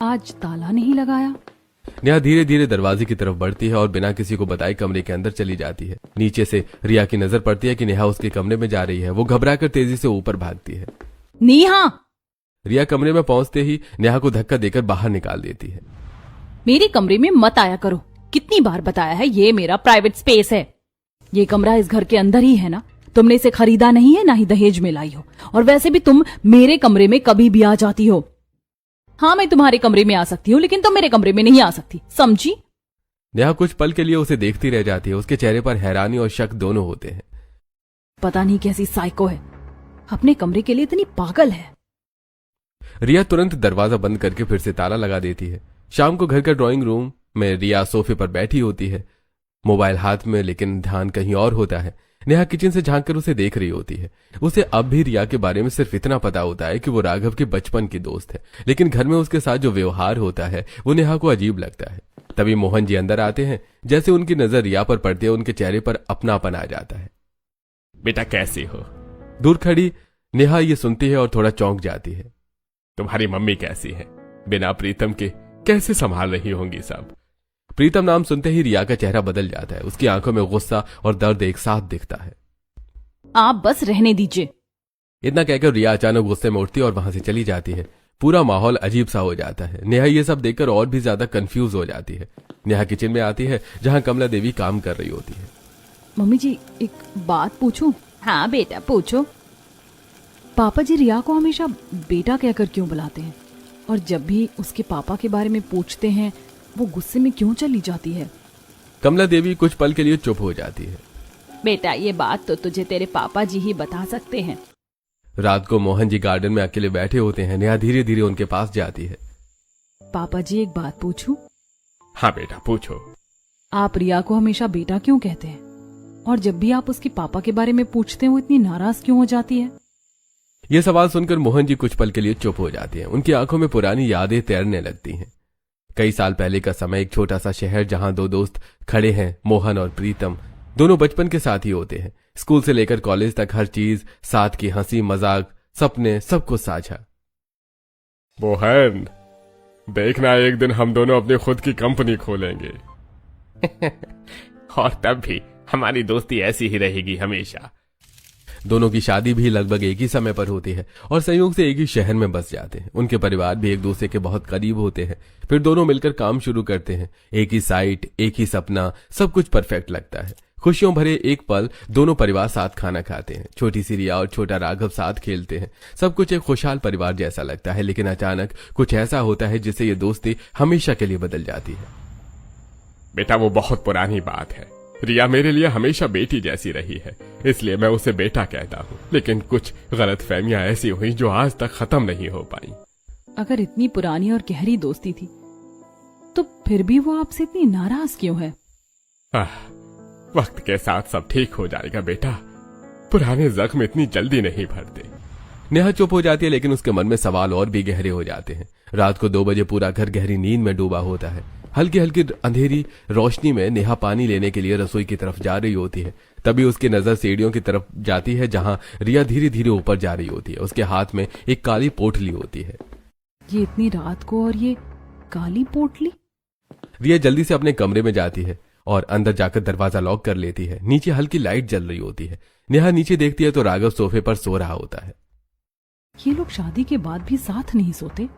आज ताला नहीं लगाया। नेहा धीरे धीरे दरवाजे की तरफ बढ़ती है और बिना किसी को बताए कमरे के अंदर चली जाती है। नीचे से रिया की नजर पड़ती है कि नेहा उसके कमरे में जा रही है। वो घबराकर तेजी से ऊपर भागती है। नेहा! रिया कमरे में पहुंचते ही नेहा को धक्का देकर बाहर निकाल देती है। मेरे कमरे में मत आया करो, कितनी बार बताया है, ये मेरा प्राइवेट स्पेस है। ये कमरा इस घर के अंदर ही है ना, तुमने इसे खरीदा नहीं है, ना ही दहेज में लाई हो। और वैसे भी तुम मेरे कमरे में कभी भी आ जाती हो। हाँ, मैं तुम्हारे कमरे में आ सकती हूँ, लेकिन तुम मेरे कमरे में नहीं आ सकती, समझी? नेहा कुछ पल के लिए उसे देखती रह जाती है। उसके चेहरे पर हैरानी और शक दोनों होते हैं। पता नहीं कैसी साइको है, अपने कमरे के लिए इतनी पागल है। रिया तुरंत दरवाजा बंद करके फिर से ताला लगा देती है। शाम को घर का ड्राइंग रूम में रिया सोफे पर बैठी होती है, मोबाइल हाथ में, लेकिन ध्यान कहीं और होता है। नेहा किचन से झांककर उसे देख रही होती है। उसे अब भी रिया के बारे में सिर्फ इतना पता होता है कि वो राघव के बचपन की दोस्त है, लेकिन घर में उसके साथ जो व्यवहार होता है वो नेहा को अजीब लगता है। तभी मोहन जी अंदर आते हैं। जैसे उनकी नजर रिया पर पड़ती है, उनके चेहरे पर अपनापन आ जाता है। बेटा कैसी हो? दूर खड़ी नेहा ये सुनती है और थोड़ा चौंक जाती है। तुम्हारी मम्मी कैसी है? बिना प्रीतम के कैसे संभाल रही होंगी सब? प्रीतम नाम सुनते ही रिया का चेहरा बदल जाता है। उसकी आंखों में गुस्सा और दर्द एक साथ दिखता है। आप बस रहने दीजिए। इतना कहकर रिया अचानक गुस्से में उठती है और वहां से चली जाती है। पूरा माहौल अजीब सा हो जाता है। नेहा ये सब देखकर और भी ज्यादा कंफ्यूज हो जाती है। नेहा किचन में आती है, जहां कमला देवी काम कर रही होती है। मम्मी जी, एक बात पूछूं? हाँ बेटा, पूछो। पापा जी रिया को हमेशा बेटा कहकर क्यों बुलाते हैं? और जब भी उसके पापा के बारे में पूछते हैं, वो गुस्से में क्यों चली जाती है? कमला देवी कुछ पल के लिए चुप हो जाती है। बेटा, ये बात तो तुझे तेरे पापा जी ही बता सकते हैं। रात को मोहन जी गार्डन में अकेले बैठे होते हैं। नेहा धीरे धीरे उनके पास जाती है। पापा जी, एक बात पूछूं? हाँ बेटा, पूछो। आप रिया को हमेशा बेटा क्यों कहते हैं? और जब भी आप उसके पापा के बारे में पूछते हैं, वो इतनी नाराज क्यों हो जाती है? ये सवाल सुनकर मोहन जी कुछ पल के लिए चुप हो जाते हैं। उनकी आंखों में पुरानी यादें तैरने लगती हैं। कई साल पहले का समय, एक छोटा सा शहर जहां दो दोस्त खड़े हैं, मोहन और प्रीतम। दोनों बचपन के साथी होते हैं। स्कूल से लेकर कॉलेज तक हर चीज साथ की, हंसी मजाक, सपने, सब कुछ साझा। मोहन, देखना एक दिन हम दोनों अपनी खुद की कंपनी खोलेंगे। और तब भी हमारी दोस्ती ऐसी ही रहेगी हमेशा। दोनों की शादी भी लगभग एक ही समय पर होती है और संयोग से एक ही शहर में बस जाते हैं। उनके परिवार भी एक दूसरे के बहुत करीब होते हैं। फिर दोनों मिलकर काम शुरू करते हैं। एक ही साइट, एक ही सपना, सब कुछ परफेक्ट लगता है। खुशियों भरे एक पल, दोनों परिवार साथ खाना खाते हैं। छोटी सी रिया और छोटा राघव साथ खेलते हैं। सब कुछ एक खुशहाल परिवार जैसा लगता है, लेकिन अचानक कुछ ऐसा होता है जिससे ये दोस्ती हमेशा के लिए बदल जाती है। बेटा, वो बहुत पुरानी बात है। रिया मेरे लिए हमेशा बेटी जैसी रही है, इसलिए मैं उसे बेटा कहता हूँ। लेकिन कुछ गलतफहमियां ऐसी हुई जो आज तक खत्म नहीं हो पाई। अगर इतनी पुरानी और गहरी दोस्ती थी, तो फिर भी वो आपसे इतनी नाराज क्यों है? वक्त के साथ सब ठीक हो जाएगा बेटा। पुराने जख्म इतनी जल्दी नहीं भरते। नेहा चुप हो जाती है, लेकिन उसके मन में सवाल और भी गहरे हो जाते हैं। रात को 2 बजे पूरा घर गहरी नींद में डूबा होता है। हल्की हल्की अंधेरी रोशनी में नेहा पानी लेने के लिए रसोई की तरफ जा रही होती है। तभी उसकी नजर सीढ़ियों की तरफ जाती है, जहां रिया धीरे धीरे ऊपर जा रही होती है। उसके हाथ में एक काली पोटली होती है। ये इतनी रात को और ये काली पोटली? रिया जल्दी से अपने कमरे में जाती है और अंदर जाकर दरवाजा लॉक कर लेती है। नीचे हल्की लाइट जल रही होती है। नेहा नीचे देखती है तो राघव सोफे पर सो रहा होता है। ये लोग शादी के बाद भी साथ नहीं सोते,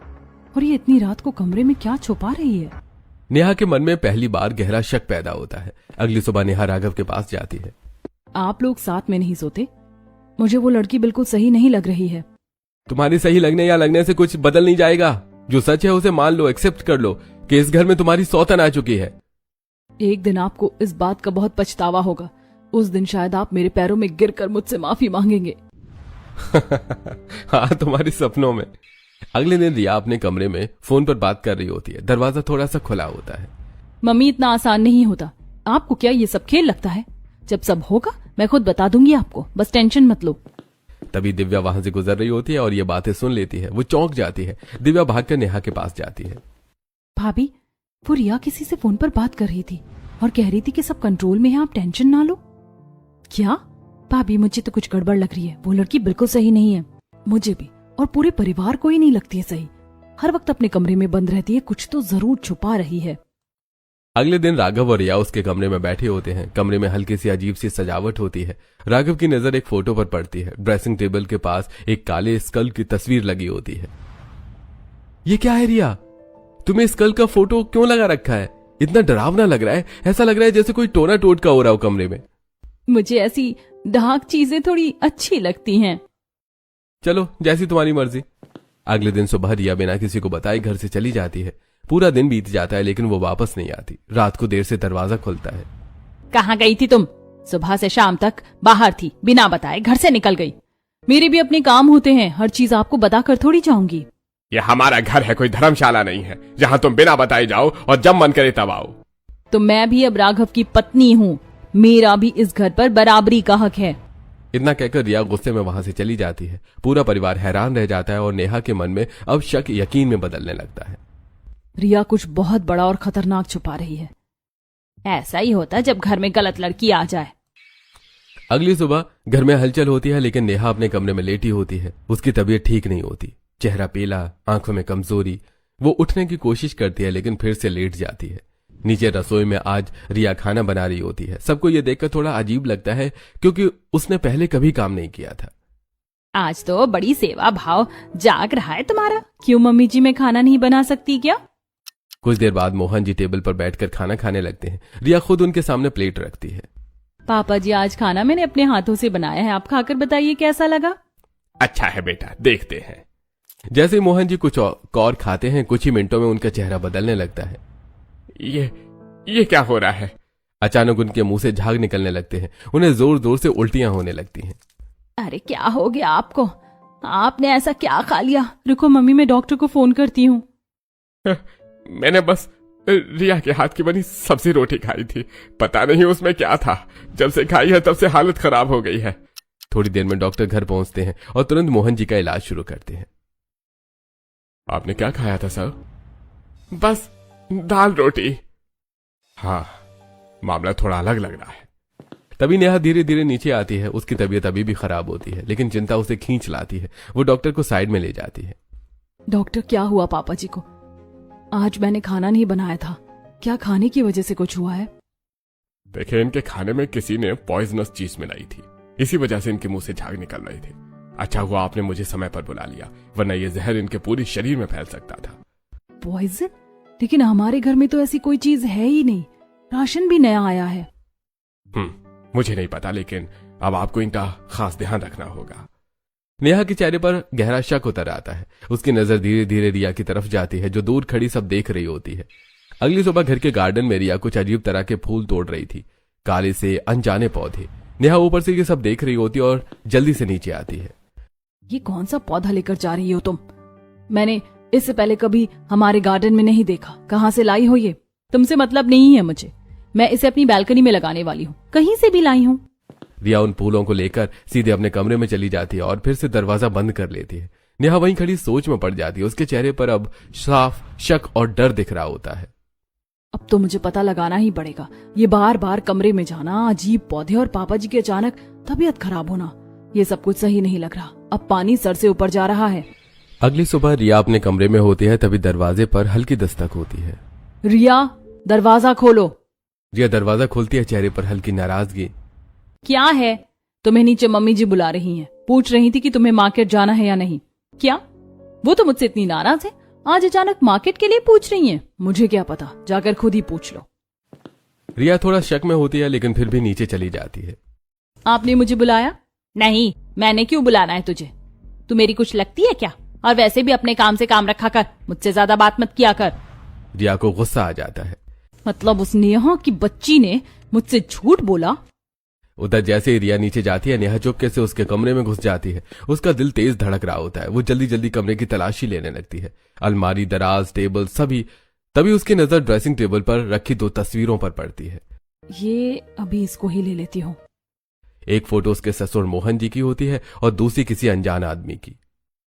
और ये इतनी रात को कमरे में क्या छुपा रही है? नेहा के मन में पहली बार गहरा शक पैदा होता है। अगली सुबह नेहा राघव के पास जाती है। आप लोग साथ में नहीं सोते? मुझे वो लड़की बिल्कुल सही नहीं लग रही है। तुम्हारी सही लगने या लगने से कुछ बदल नहीं जाएगा। जो सच है उसे मान लो, एक्सेप्ट कर लो कि इस घर में तुम्हारी सौतन आ चुकी है। एक दिन आपको इस बात का बहुत पछतावा होगा। उस दिन शायद आप मेरे पैरों में गिरकर मुझसे माफी मांगेंगे। हाँ, तुम्हारे सपनों में। अगले दिन रिया अपने कमरे में फोन पर बात कर रही होती है। दरवाजा थोड़ा सा खुला होता है। मम्मी, इतना आसान नहीं होता। आपको क्या ये सब खेल लगता है? जब सब होगा मैं खुद बता दूंगी आपको, बस टेंशन मत लो। तभी दिव्या वहां से गुजर रही होती है और ये बातें सुन लेती है। वो चौंक जाती है। दिव्या भागकर नेहा के पास जाती है। भाभी, वो रिया किसी से फोन पर बात कर रही थी और कह रही थी कि सब कंट्रोल में है, आप टेंशन ना लो। क्या? भाभी, मुझे तो कुछ गड़बड़ लग रही है। वो लड़की बिल्कुल सही नहीं है। मुझे भी और पूरे परिवार को ही नहीं लगती है सही। हर वक्त अपने कमरे में बंद रहती है, कुछ तो जरूर छुपा रही है। अगले दिन राघव और रिया उसके कमरे में बैठे होते हैं। कमरे में हल्की सी अजीब सी सजावट होती है। राघव की नजर एक फोटो पर पड़ती है। ड्रेसिंग टेबल के पास एक काले स्कल की तस्वीर लगी होती है। ये क्या है रिया, तुम्हें स्कल का फोटो क्यों लगा रखा है? इतना डरावना लग रहा है, ऐसा लग रहा है जैसे कोई टोना टोटका हो रहा हो कमरे में। मुझे ऐसी डार्क चीजें थोड़ी अच्छी लगती हैं। चलो जैसी तुम्हारी मर्जी। अगले दिन सुबह रिया बिना किसी को बताए घर से चली जाती है। पूरा दिन बीत जाता है लेकिन वो वापस नहीं आती। रात को देर से दरवाजा खुलता है। कहाँ गई थी तुम? सुबह से शाम तक बाहर थी, बिना बताए घर से निकल गई। मेरे भी अपने काम होते हैं, हर चीज आपको बताकर थोड़ी जाऊंगी। ये हमारा घर है, कोई धर्मशाला नहीं है जहाँ तुम बिना बताए जाओ और जब मन करे तब आओ। तो मैं भी अब राघव की पत्नी हूँ, मेरा भी इस घर पर बराबरी का हक है। इतना कहकर रिया गुस्से में वहां से चली जाती है। पूरा परिवार हैरान रह जाता है और नेहा के मन में अब शक यकीन में बदलने लगता है। रिया कुछ बहुत बड़ा और खतरनाक छुपा रही है। ऐसा ही होता है जब घर में गलत लड़की आ जाए। अगली सुबह घर में हलचल होती है लेकिन नेहा अपने कमरे में लेटी होती है। उसकी तबीयत ठीक नहीं होती, चेहरा पीला, आंखों में कमजोरी। वो उठने की कोशिश करती है लेकिन फिर से लेट जाती है। नीचे रसोई में आज रिया खाना बना रही होती है। सबको ये देखकर थोड़ा अजीब लगता है क्योंकि उसने पहले कभी काम नहीं किया था। आज तो बड़ी सेवा भाव जाग रहा है तुम्हारा। क्यों मम्मी जी, मैं खाना नहीं बना सकती क्या? कुछ देर बाद मोहन जी टेबल पर बैठकर खाना खाने लगते हैं। रिया खुद उनके सामने प्लेट रखती है। पापा जी, आज खाना मैंने अपने हाथों से बनाया है, आप खाकर बताइए कैसा लगा। अच्छा है बेटा, देखते हैं। जैसे ही मोहन जी कुछ और खाते हैं, कुछ ही मिनटों में उनका चेहरा बदलने लगता है। ये क्या हो रहा है? अचानक उनके मुंह से झाग निकलने लगते हैं। उन्हें जोर जोर से उल्टियां होने लगती हैं। अरे क्या हो गया आपको? आपने ऐसा क्या खा लिया? रुको मम्मी, मैं डॉक्टर को फोन करती हूँ। मैंने बस रिया के हाथ की बनी सब्जी रोटी खाई थी, पता नहीं उसमें क्या था। जब से खाई है तब से हालत खराब हो गई है। थोड़ी देर में डॉक्टर घर पहुंचते हैं और तुरंत मोहन जी का इलाज शुरू करते हैं। आपने क्या खाया था सर? बस दाल रोटी। हाँ, मामला थोड़ा अलग लग रहा है। तभी नेहा धीरे धीरे नीचे आती है। उसकी तबीयत अभी भी खराब होती है लेकिन चिंता उसे खींच लाती है। वो डॉक्टर को साइड में ले जाती है। डॉक्टर, क्या हुआ पापा जी को? आज मैंने खाना नहीं बनाया था, क्या खाने की वजह से कुछ हुआ है? देखिए, इनके खाने में किसी ने पॉइजनस चीज मिलाई थी, इसी वजह से इनके मुंह से झाग निकल रहे थे। अच्छा हुआ आपने मुझे समय पर बुला लिया, वरना ये जहर इनके पूरे शरीर में फैल सकता था। पॉइजन? लेकिन हमारे घर में तो ऐसी कोई चीज है ही नहीं, राशन भी नया आया है। मुझे नहीं पता, लेकिन अब आपको इनका खास ध्यान रखना होगा। नेहा के चेहरे पर गहरा शक उतर आता है। उसकी नजर धीरे धीरे रिया की तरफ जाती है जो दूर खड़ी सब देख रही होती है। अगली सुबह घर के गार्डन में रिया कुछ अजीब तरह के फूल तोड़ रही थी, काले से अनजाने पौधे। नेहा ऊपर से ये सब देख रही होती और जल्दी से नीचे आती है। ये कौन सा पौधा लेकर जा रही हो तुम? मैंने इससे पहले कभी हमारे गार्डन में नहीं देखा, कहाँ से लाई हो ये? तुमसे मतलब नहीं है मुझे, मैं इसे अपनी बालकनी में लगाने वाली हूँ, कहीं से भी लाई हूँ। रिया उन फूलों को लेकर सीधे अपने कमरे में चली जाती है और फिर से दरवाजा बंद कर लेती है। नेहा वहीं खड़ी सोच में पड़ जाती है। उसके चेहरे पर अब साफ शक और डर दिख रहा होता है। अब तो मुझे पता लगाना ही पड़ेगा, ये बार बार कमरे में जाना, अजीब पौधे और पापा जी की अचानक तबीयत खराब होना, ये सब कुछ सही नहीं लग रहा। अब पानी सर से ऊपर जा रहा है। अगली सुबह रिया अपने कमरे में होती है, तभी दरवाजे पर हल्की दस्तक होती है। रिया, दरवाजा खोलो। रिया दरवाजा खोलती है, चेहरे पर हल्की नाराजगी। क्या है? तुम्हें नीचे मम्मी जी बुला रही हैं, पूछ रही थी कि तुम्हें मार्केट जाना है या नहीं। क्या वो तो मुझसे इतनी नाराज है, आज अचानक मार्केट के लिए पूछ रही हैं? मुझे क्या पता, जाकर खुद ही पूछ लो। रिया थोड़ा शक में होती है लेकिन फिर भी नीचे चली जाती है। आपने मुझे बुलाया? नहीं, मैंने क्यों बुलाना है तुझे? तू मेरी कुछ लगती है क्या? और वैसे भी अपने काम से काम रखा कर, मुझसे ज्यादा बात मत किया कर। रिया को गुस्सा आ जाता है। मतलब उस नेहा की बच्ची ने मुझसे झूठ बोला? उधर जैसे ही रिया नीचे जाती है, नेहा चुपके से उसके कमरे में घुस जाती है। उसका दिल तेज धड़क रहा होता है। वो जल्दी जल्दी कमरे की तलाशी लेने लगती है, अलमारी, दराज, टेबल, सभी। तभी उसकी नजर ड्रेसिंग टेबल पर रखी 2 तस्वीरों पर पड़ती है। ये अभी इसको ही ले लेती हूँ। एक फोटो उसके ससुर मोहन जी की होती है और दूसरी किसी अनजान आदमी की।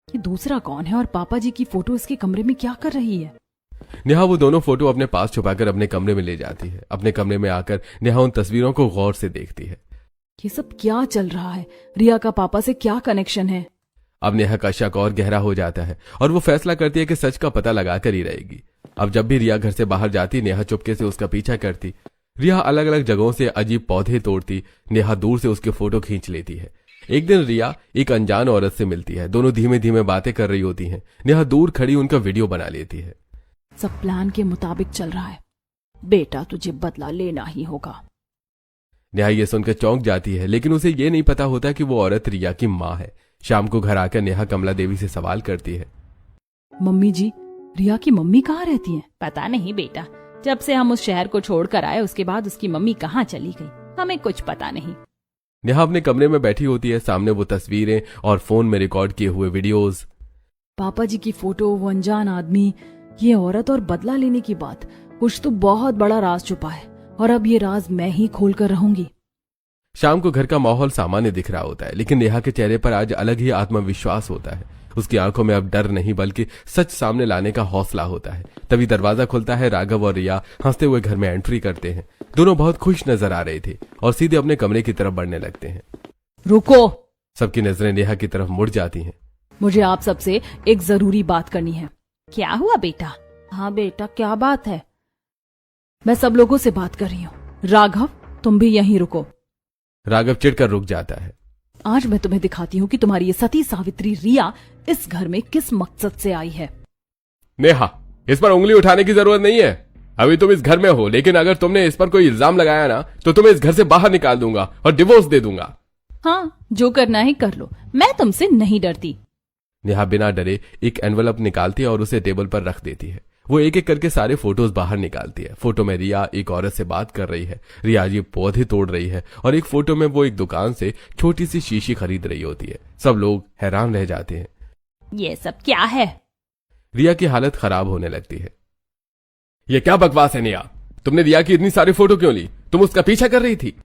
ये दूसरा कौन है और पापा जी की फोटो इसके कमरे में क्या कर रही है? नेहा वो दोनों फोटो अपने पास छुपाकर अपने कमरे में ले जाती है। अपने कमरे में आकर नेहा उन तस्वीरों को गौर से देखती है। ये सब क्या चल रहा है? रिया का पापा से क्या कनेक्शन है? अब नेहा का शक और गहरा हो जाता है और वो फैसला करती है कि सच का पता लगाकर ही रहेगी। अब जब भी रिया घर से बाहर जाती, नेहा चुपके से उसका पीछा करती। रिया अलग अलग जगहों से अजीब पौधे तोड़ती, नेहा दूर से उसके फोटो खींच लेती है। एक दिन रिया एक अनजान औरत से मिलती है। दोनों धीमे धीमे बातें कर रही होती हैं। नेहा दूर खड़ी उनका वीडियो बना लेती है। सब प्लान के मुताबिक चल रहा है बेटा, तुझे बदला लेना ही होगा। नेहा ये सुनकर चौंक जाती है, लेकिन उसे ये नहीं पता होता कि वो औरत रिया की माँ है। शाम को घर आकर नेहा कमला देवी से सवाल करती है, मम्मी जी, रिया की मम्मी कहाँ रहती हैं? पता नहीं बेटा, जब से हम उस शहर को छोड़कर आए उसके बाद उसकी मम्मी कहाँ चली गई, हमें कुछ पता नहीं। नेहा अपने कमरे में बैठी होती है। सामने वो तस्वीरें और फोन में रिकॉर्ड किए हुए वीडियोस। पापा जी की फोटो, वो अनजान आदमी, ये औरत और बदला लेने की बात, कुछ तो बहुत बड़ा राज छुपा है और अब ये राज मैं ही खोल कर रहूंगी। शाम को घर का माहौल सामान्य दिख रहा होता है, लेकिन नेहा के चेहरे पर आज अलग ही आत्मविश्वास होता है। उसकी आंखों में अब डर नहीं बल्कि सच सामने लाने का हौसला होता है। तभी दरवाजा खुलता है। राघव और रिया हंसते हुए घर में एंट्री करते हैं। दोनों बहुत खुश नजर आ रहे थे और सीधे अपने कमरे की तरफ बढ़ने लगते हैं। रुको! सबकी नजरें नेहा की तरफ मुड़ जाती हैं। मुझे आप सबसे एक जरूरी बात करनी है। क्या हुआ बेटा? हाँ बेटा, क्या बात है? मैं सब लोगों से बात कर रही हूँ। राघव, तुम भी यहीं रुको। राघव चिढ़कर रुक जाता है। आज मैं तुम्हें दिखाती हूँ कि तुम्हारी ये सती सावित्री रिया इस घर में किस मकसद से आई है। नेहा, इस पर उंगली उठाने की जरूरत नहीं है। अभी तुम इस घर में हो, लेकिन अगर तुमने इस पर कोई इल्जाम लगाया ना तो तुम्हें इस घर से बाहर निकाल दूंगा और डिवोर्स दे दूंगा। हाँ, जो करना है कर लो, मैं तुमसे नहीं डरती। नेहा बिना डरे एक एनवलप निकालती है और उसे टेबल पर रख देती है। वो एक एक करके सारे फोटोज बाहर निकालती है। फोटो में रिया एक औरत से बात कर रही है, रिया अजीब पौधे तोड़ रही है और एक फोटो में वो एक दुकान से छोटी सी शीशी खरीद रही होती है। सब लोग हैरान रह जाते हैं। ये सब क्या है? रिया की हालत खराब होने लगती है। ये क्या बकवास है नेहा? तुमने रिया की इतनी सारी फोटो क्यों ली? तुम उसका पीछा कर रही थी।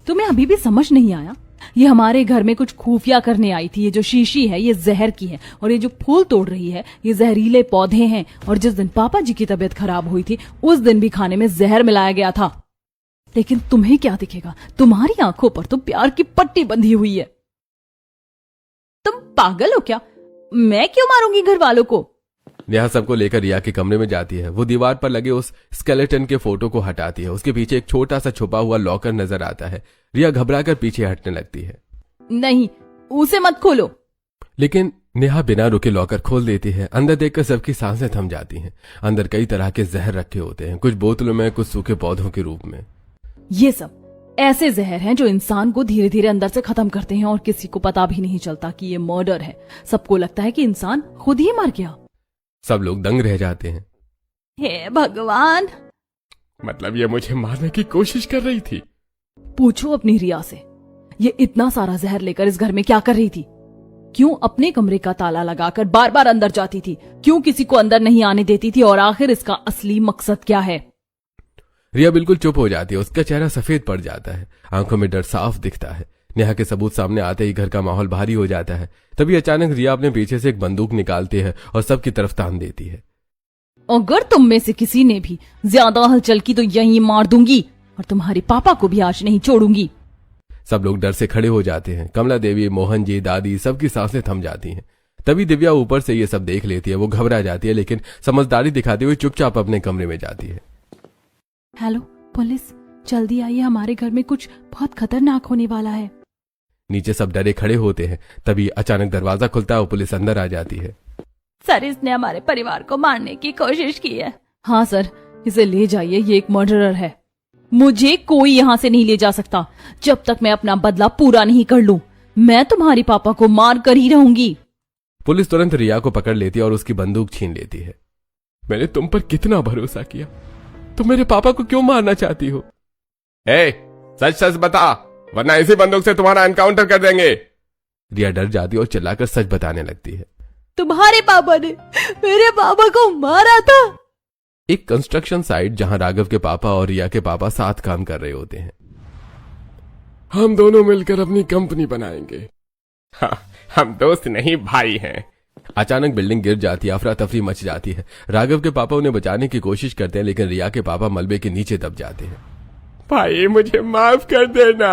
तुम्हें अभी भी समझ नहीं आया? ये हमारे घर में कुछ खुफिया करने आई थी। ये जो शीशी है ये जहर की है और ये जो फूल तोड़ रही है ये जहरीले पौधे हैं। और जिस दिन पापा जी की तबीयत खराब हुई थी उस दिन भी खाने में जहर मिलाया गया था। लेकिन तुम्हें क्या दिखेगा? तुम्हारी आंखों पर तो प्यार की पट्टी बंधी हुई है। तुम पागल हो क्या? मैं क्यों मारूंगी घर वालों को? नेहा सबको लेकर रिया के कमरे में जाती है। वो दीवार पर लगे उस स्केलेटन के फोटो को हटाती है। उसके पीछे एक छोटा सा छुपा हुआ लॉकर नजर आता है। रिया घबराकर पीछे हटने लगती है। नहीं, उसे मत खोलो। लेकिन नेहा बिना रुके लॉकर खोल देती है। अंदर देखकर सबकी सांसें थम जाती हैं। अंदर कई तरह के जहर रखे होते हैं, कुछ बोतलों में, कुछ सूखे पौधों के रूप में। ये सब ऐसे जहर हैं जो इंसान को धीरे धीरे अंदर से खत्म करते हैं और किसी को पता भी नहीं चलता कि ये मर्डर है। सबको लगता है कि इंसान खुद ही मर गया। सब लोग दंग रह जाते हैं। हे भगवान! मतलब ये मुझे मारने की कोशिश कर रही थी? पूछो अपनी रिया से, ये इतना सारा जहर लेकर इस घर में क्या कर रही थी? क्यों अपने कमरे का ताला लगाकर बार बार अंदर जाती थी? क्यों किसी को अंदर नहीं आने देती थी? और आखिर इसका असली मकसद क्या है? रिया बिल्कुल चुप हो जाती है। उसका चेहरा सफेद पड़ जाता है, आंखों में डर साफ दिखता है। नेहा के सबूत सामने आते ही घर का माहौल भारी हो जाता है। तभी अचानक रिया अपने पीछे से एक बंदूक निकालती है और सबकी तरफ तान देती है। अगर तुम में से किसी ने भी ज्यादा हलचल की तो यहीं मार दूंगी और तुम्हारे पापा को भी आज नहीं छोड़ूंगी। सब लोग डर से खड़े हो जाते हैं। कमला देवी, मोहन जी, दादी, सबकी सांसें थम जाती हैं। तभी दिव्या ऊपर से ये सब देख लेती है। वो घबरा जाती है, लेकिन समझदारी दिखाते हुए चुपचाप अपने कमरे में जाती है। हेलो पुलिस, जल्दी आइए, हमारे घर में कुछ बहुत खतरनाक होने वाला है। नीचे सब डरे खड़े होते हैं। तभी अचानक दरवाजा खुलता है और पुलिस अंदर आ जाती है। सर, इसने हमारे परिवार को मारने की कोशिश की है। हाँ सर, इसे ले जाइए, ये एक मर्डरर है। मुझे कोई यहाँ से नहीं ले जा सकता जब तक मैं अपना बदला पूरा नहीं कर लूं। मैं तुम्हारे पापा को मार कर ही रहूंगी। पुलिस तुरंत रिया को पकड़ लेती है और उसकी बंदूक छीन लेती है। मैंने तुम पर कितना भरोसा किया, तुम मेरे पापा को क्यों मारना चाहती हो? सच सच बता, वरना इसी बंदूक से तुम्हारा एनकाउंटर कर देंगे। रिया डर जाती है और चिल्लाकर सच बताने लगती है। तुम्हारे पापा ने मेरे पापा को मारा था। एक कंस्ट्रक्शन साइट जहां राघव के पापा और रिया के पापा साथ काम कर रहे होते हैं। हम दोनों मिलकर अपनी कंपनी बनाएंगे। हाँ, हम दोस्त नहीं भाई हैं। अचानक बिल्डिंग गिर जाती है, अफरा तफरी मच जाती है। राघव के पापा उन्हें बचाने की कोशिश करते हैं, लेकिन रिया के पापा मलबे के नीचे दब जाते हैं। भाई मुझे माफ कर देना।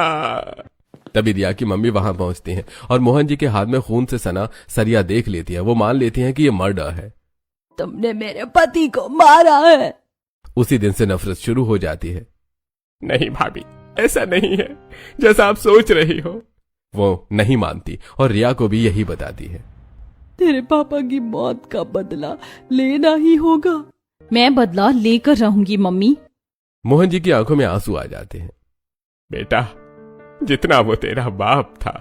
तभी रिया की मम्मी वहां पहुंचती हैं और मोहन जी के हाथ में खून से सना सरिया देख लेती है। वो मान लेती हैं कि ये मर्डर है। तुमने मेरे पति को मारा है। उसी दिन से नफरत शुरू हो जाती है। नहीं भाभी, ऐसा नहीं है जैसा आप सोच रही हो। वो नहीं मानती और रिया को भी यही बताती है। तेरे पापा की मौत का बदला लेना ही होगा। मैं बदला लेकर रहूंगी मम्मी। मोहन जी की आंखों में आंसू आ जाते हैं। बेटा, जितना वो तेरा बाप था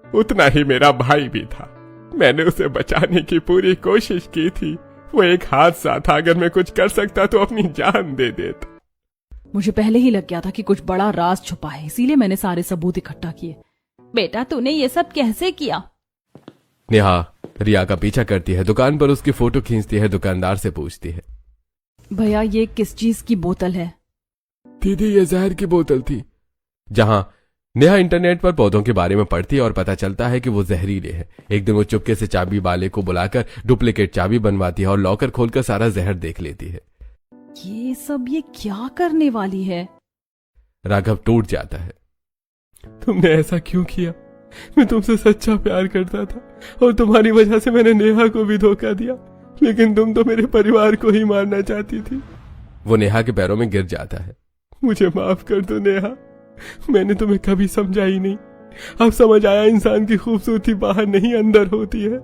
उतना ही मेरा भाई भी था। मैंने उसे बचाने की पूरी कोशिश की थी। वो एक हादसा था, अगर मैं कुछ कर सकता तो अपनी जान दे देता। मुझे पहले ही लग गया था कि कुछ बड़ा राज छुपा है, इसीलिए मैंने सारे सबूत इकट्ठा किए। बेटा, तूने ये सब कैसे किया? नेहा रिया का पीछा करती है, दुकान पर उसकी फोटो खींचती है, दुकानदार से पूछती है, भैया ये किस चीज की बोतल है? दीदी ये जहर की बोतल थी। जहां नेहा इंटरनेट पर पौधों के बारे में पढ़ती है और पता चलता है कि वो जहरीले हैं। एक दिन वो चुपके से चाबी वाले को बुलाकर डुप्लीकेट चाबी बनवाती है और लॉकर खोलकर सारा जहर देख लेती है। ये क्या करने वाली है? राघव टूट जाता है। तुमने ऐसा क्यों किया? मैं तुमसे सच्चा प्यार करता था और तुम्हारी वजह से मैंने नेहा को भी धोखा दिया, लेकिन तुम तो मेरे परिवार को ही मारना चाहती थी। वो नेहा के पैरों में गिर जाता है। मुझे माफ कर दो नेहा, मैंने तुम्हें कभी समझा ही नहीं। अब समझ आया इंसान की खूबसूरती बाहर नहीं अंदर होती है।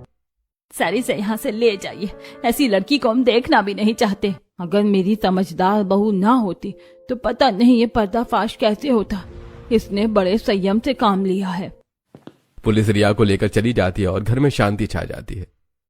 सारी से यहाँ से ले जाइए, ऐसी लड़की को हम देखना भी नहीं चाहते। अगर मेरी समझदार बहू ना होती तो पता नहीं ये पर्दाफाश कैसे होता। इसने बड़े संयम से काम लिया है। पुलिस रिया को लेकर चली जाती है और घर में शांति छा जाती है।